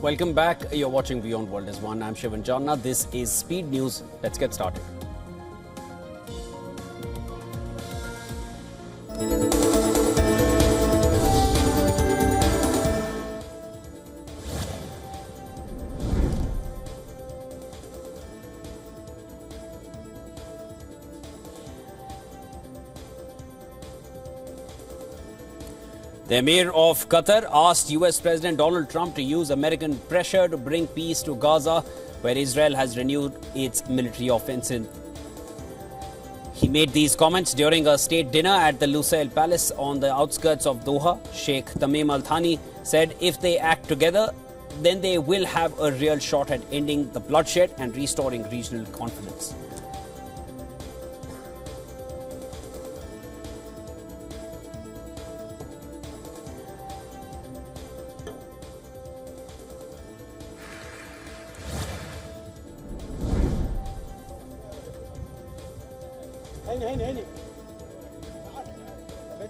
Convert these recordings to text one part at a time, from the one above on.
Welcome back. You're watching WION World as One. I'm Shivan Janna. This is Speed News. Let's get started. The Emir of Qatar asked US President Donald Trump to use American pressure to bring peace to Gaza, where Israel has renewed its military offensive. He made these comments during a state dinner at the Lusail Palace on the outskirts of Doha. Sheikh Tamim Al Thani said if they act together, then they will have a real shot at ending the bloodshed and restoring regional confidence.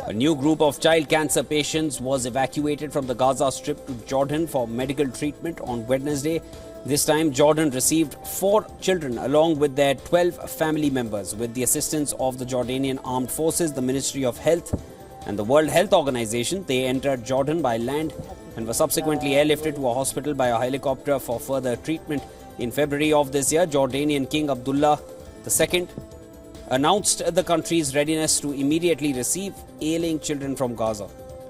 A new group of child cancer patients was evacuated from the Gaza Strip to Jordan for medical treatment on Wednesday. This time, Jordan received 4 children along with their 12 family members. With the assistance of the Jordanian Armed Forces, the Ministry of Health and the World Health Organization, they entered Jordan by land and were subsequently airlifted to a hospital by a helicopter for further treatment. In February of this year, Jordanian King Abdullah II announced the country's readiness to immediately receive ailing children from Gaza.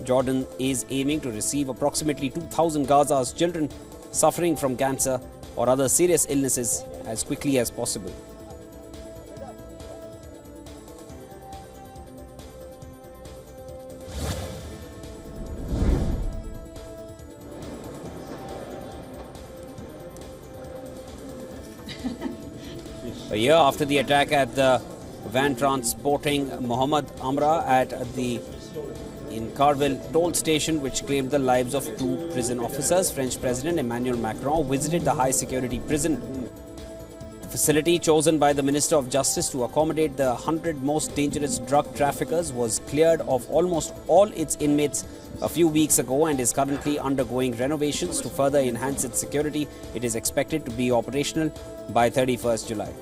Jordan is aiming to receive approximately 2,000 Gaza's children suffering from cancer or other serious illnesses as quickly as possible. A year after the attack at the van transporting Mohammed Amra at the Carville toll station, which claimed the lives of 2 prison officers, French President Emmanuel Macron visited the high-security prison. The facility chosen by the Minister of Justice to accommodate the 100 most dangerous drug traffickers was cleared of almost all its inmates a few weeks ago and is currently undergoing renovations to further enhance its security. It is expected to be operational by 31st July.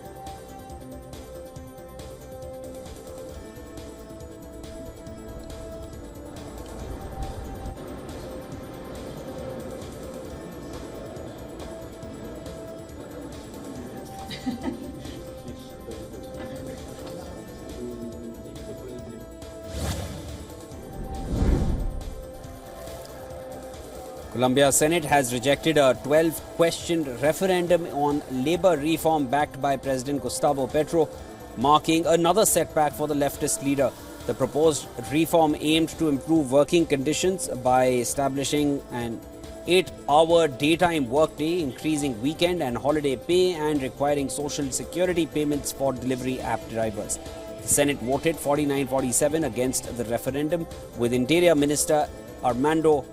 Colombia Senate has rejected a 12-question referendum on labor reform backed by President Gustavo Petro, marking another setback for the leftist leader. The proposed reform aimed to improve working conditions by establishing an 8-hour daytime workday, increasing weekend and holiday pay, and requiring social security payments for delivery app drivers. The Senate voted 49-47 against the referendum, with Interior Minister Armando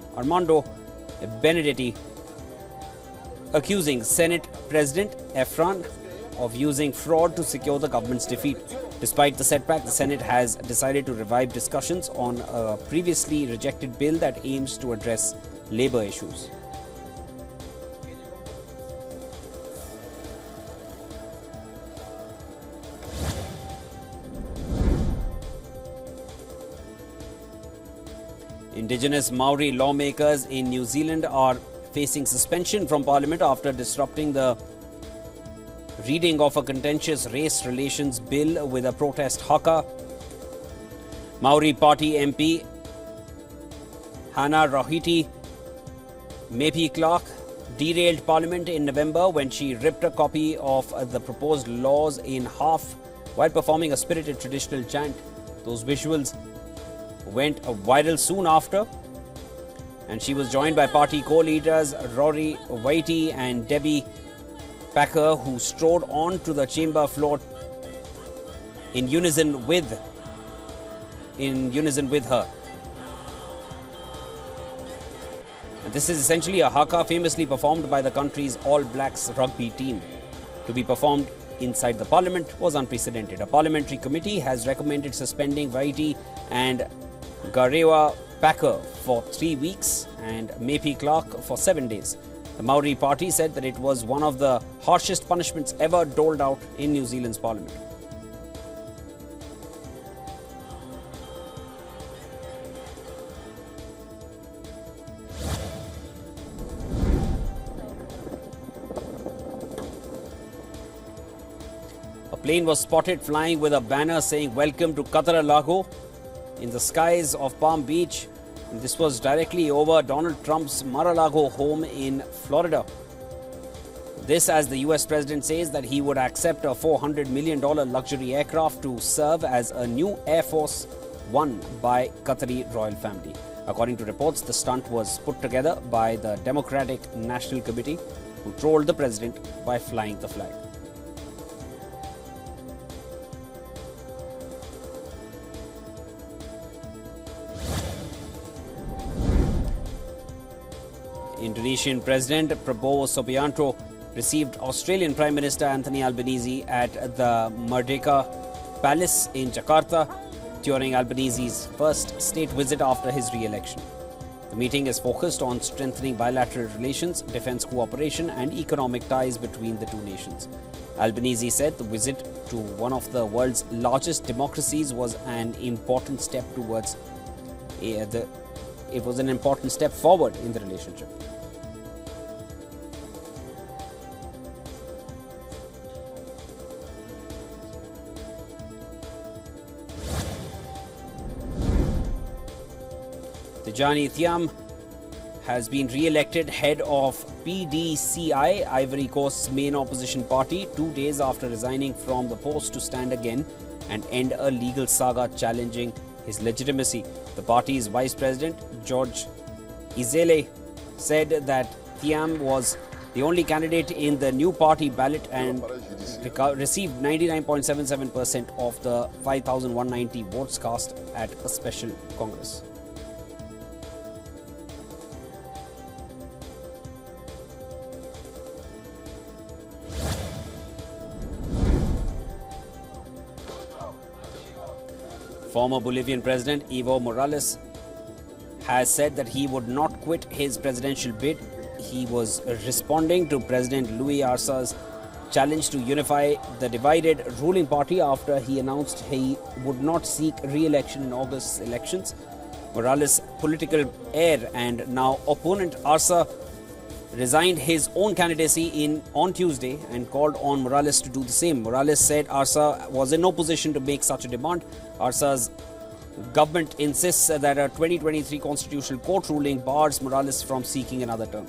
Benedetti accusing Senate President Efran of using fraud to secure the government's defeat. Despite the setback, the Senate has decided to revive discussions on a previously rejected bill that aims to address labor issues. Indigenous Maori lawmakers in New Zealand are facing suspension from Parliament after disrupting the reading of a contentious race relations bill with a protest haka. Maori Party MP Hannah Rahiti Mepi Clark derailed Parliament in November when she ripped a copy of the proposed laws in half while performing a spirited traditional chant. Those visuals went viral soon after, and she was joined by party co-leaders Rory Whitey and Debbie Packer, who strode on to the chamber floor in unison with her. And this is essentially a haka famously performed by the country's All Blacks rugby team. To be performed inside the Parliament was unprecedented. A parliamentary committee has recommended suspending Whitey and Garewa Packer for 3 weeks and Mepi Clark for 7 days. The Maori party said that it was one of the harshest punishments ever doled out in New Zealand's parliament. A plane was spotted flying with a banner saying "Welcome to Qatar Lago" in the skies of Palm Beach. And this was directly over Donald Trump's Mar-a-Lago home in Florida. This as the US president says that he would accept a $400 million luxury aircraft to serve as a new Air Force One by Qatari royal family. According to reports, the stunt was put together by the Democratic National Committee, who trolled the president by flying the flag. Indonesian President Prabowo Subianto received Australian Prime Minister Anthony Albanese at the Merdeka Palace in Jakarta during Albanese's first state visit after his re-election. The meeting is focused on strengthening bilateral relations, defence cooperation and economic ties between the two nations. Albanese said the visit to one of the world's largest democracies was an important step towards it was an important step forward in the relationship. Tijani Thiam has been re-elected head of PDCI, Ivory Coast's main opposition party, 2 days after resigning from the post to stand again and end a legal saga challenging his legitimacy. The party's vice president, George Izele, said that Thiam was the only candidate in the new party ballot and received 99.77% of the 5,190 votes cast at a special Congress. Former Bolivian President Evo Morales has said that he would not quit his presidential bid. He was responding to President Luis Arce's challenge to unify the divided ruling party after he announced he would not seek re-election in August's elections. Morales' political heir and now opponent Arce resigned his own candidacy on Tuesday and called on Morales to do the same. Morales said Arce was in no position to make such a demand. Arce's government insists that a 2023 constitutional court ruling bars Morales from seeking another term.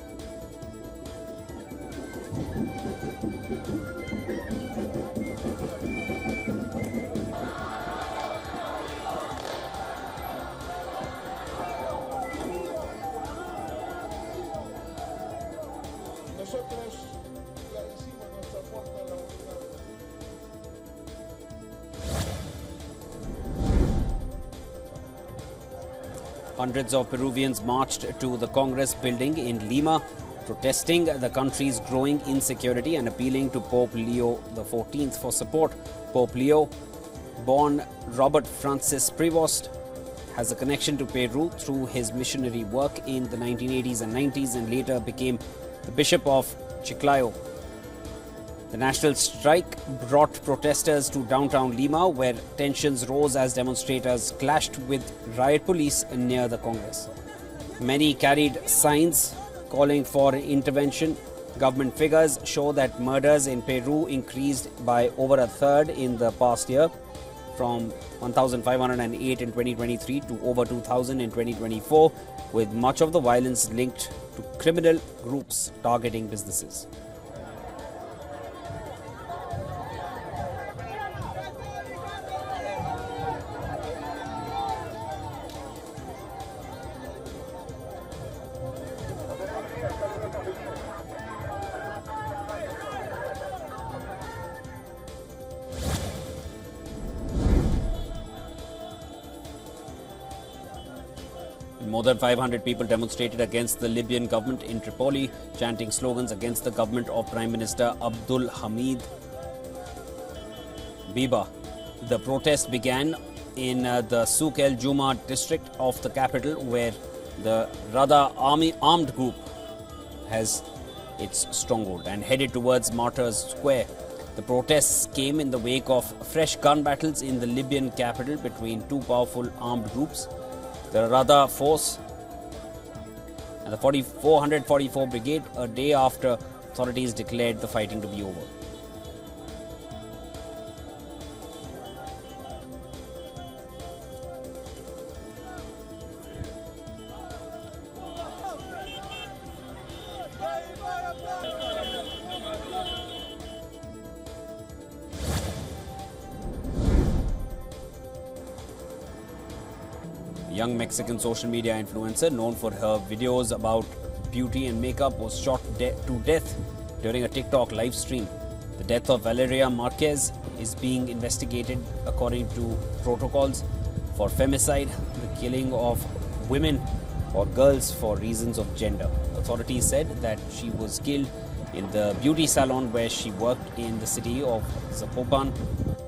Hundreds of Peruvians marched to the Congress building in Lima, protesting the country's growing insecurity and appealing to Pope Leo XIV for support. Pope Leo, born Robert Francis Prevost, has a connection to Peru through his missionary work in the 1980s and 90s and later became the Bishop of Chiclayo. The national strike brought protesters to downtown Lima, where tensions rose as demonstrators clashed with riot police near the Congress. Many carried signs calling for intervention. Government figures show that murders in Peru increased by over a third in the past year, from 1,508 in 2023 to over 2,000 in 2024, with much of the violence linked to criminal groups targeting businesses. More than 500 people demonstrated against the Libyan government in Tripoli, chanting slogans against the government of Prime Minister Abdul Hamid Biba. The protest began in the Souk El Juma district of the capital, where the Rada armed group has its stronghold and headed towards Martyrs Square. The protests came in the wake of fresh gun battles in the Libyan capital between two powerful armed groups, the Rada Force and the 444 Brigade, a day after authorities declared the fighting to be over. Young Mexican social media influencer known for her videos about beauty and makeup was shot to death during a TikTok live stream. The death of Valeria Marquez is being investigated according to protocols for femicide, the killing of women or girls for reasons of gender. Authorities said that she was killed in the beauty salon where she worked in the city of Zapopan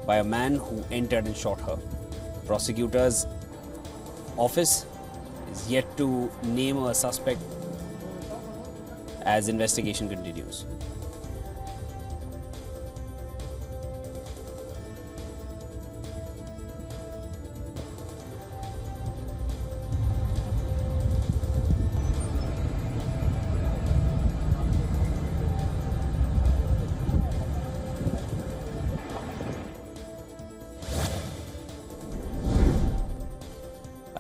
by a man who entered and shot her. Prosecutors' office is yet to name a suspect as investigation continues.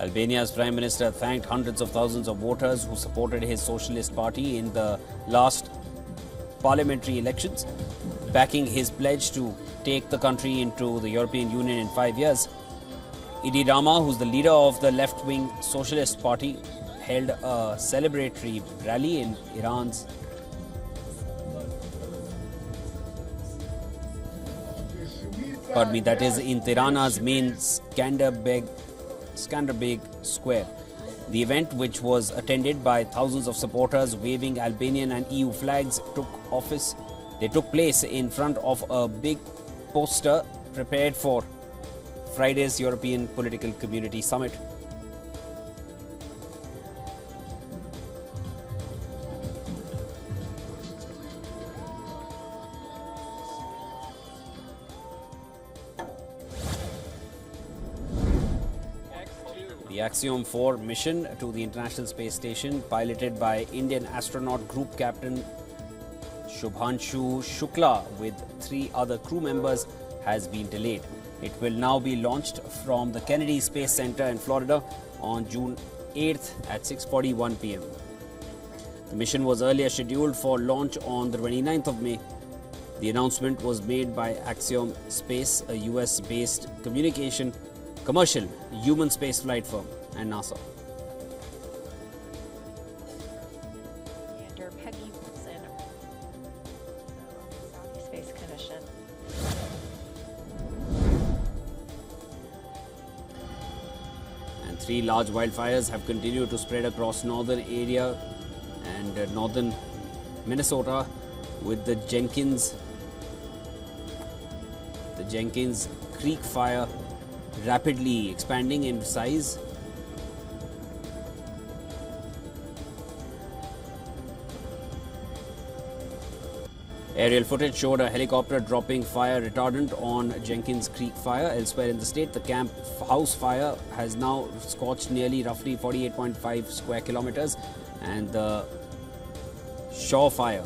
Albania's Prime Minister thanked hundreds of thousands of voters who supported his Socialist Party in the last parliamentary elections, backing his pledge to take the country into the European Union in 5 years. Edi Rama, who's the leader of the left-wing Socialist Party, held a celebratory rally in Iran's that is in Tirana's main Skanderbeg Square. The event, which was attended by thousands of supporters waving Albanian and EU flags, took place in front of a big poster prepared for Friday's European Political Community Summit. The Axiom 4 mission to the International Space Station, piloted by Indian astronaut group captain Shubhanshu Shukla with 3 other crew members, has been delayed. It will now be launched from the Kennedy Space Center in Florida on June 8th at 6:41 p.m. The mission was earlier scheduled for launch on the 29th of May. The announcement was made by Axiom Space, a US-based commercial human spaceflight firm, and NASA. Commander Peggy Wilson, Saudi Space Commission. And 3 large wildfires have continued to spread across northern area and northern Minnesota, with the Jenkins Creek fire rapidly expanding in size. Aerial footage showed a helicopter dropping fire retardant on Jenkins Creek fire. Elsewhere in the state, the camp house fire has now scorched roughly 48.5 square kilometers, and the Shaw fire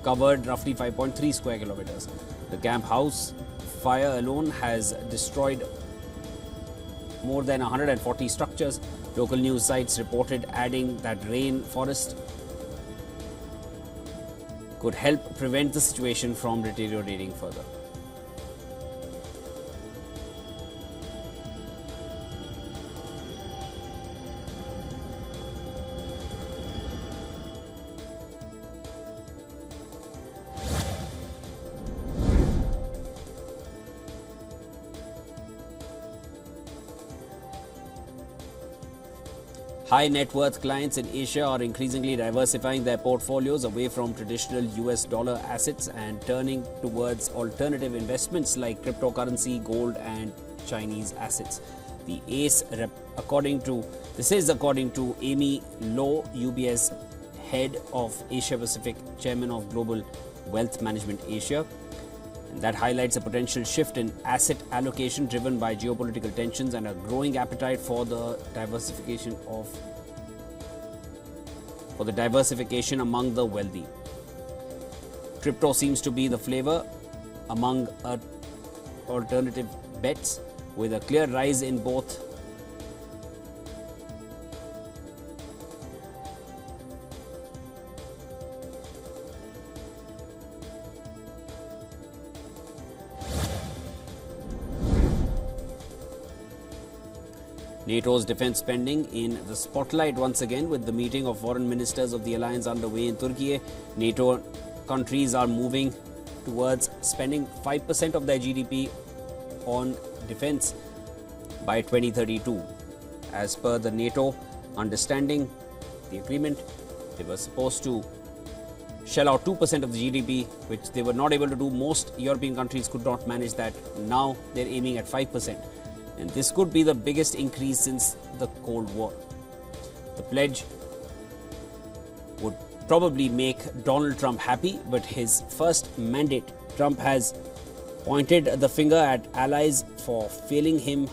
covered roughly 5.3 square kilometers. The camp house fire alone has destroyed more than 140 structures. Local news sites reported, adding that rainforest could help prevent the situation from deteriorating further. High net worth clients in Asia are increasingly diversifying their portfolios away from traditional US dollar assets and turning towards alternative investments like cryptocurrency, gold, and Chinese assets. This is according to Amy Low, UBS head of Asia Pacific, chairman of Global Wealth Management Asia. And that highlights a potential shift in asset allocation driven by geopolitical tensions and a growing appetite for the diversification among the wealthy. Crypto seems to be the flavor among alternative bets, with a clear rise in both NATO's defense spending in the spotlight once again, with the meeting of foreign ministers of the alliance underway in Turkey. NATO countries are moving towards spending 5% of their GDP on defense by 2032. As per the NATO understanding, the agreement, they were supposed to shell out 2% of the GDP, which they were not able to do. Most European countries could not manage that. Now they're aiming at 5%. And this could be the biggest increase since the Cold War. The pledge would probably make Donald Trump happy, but his first mandate, Trump has pointed the finger at allies for failing him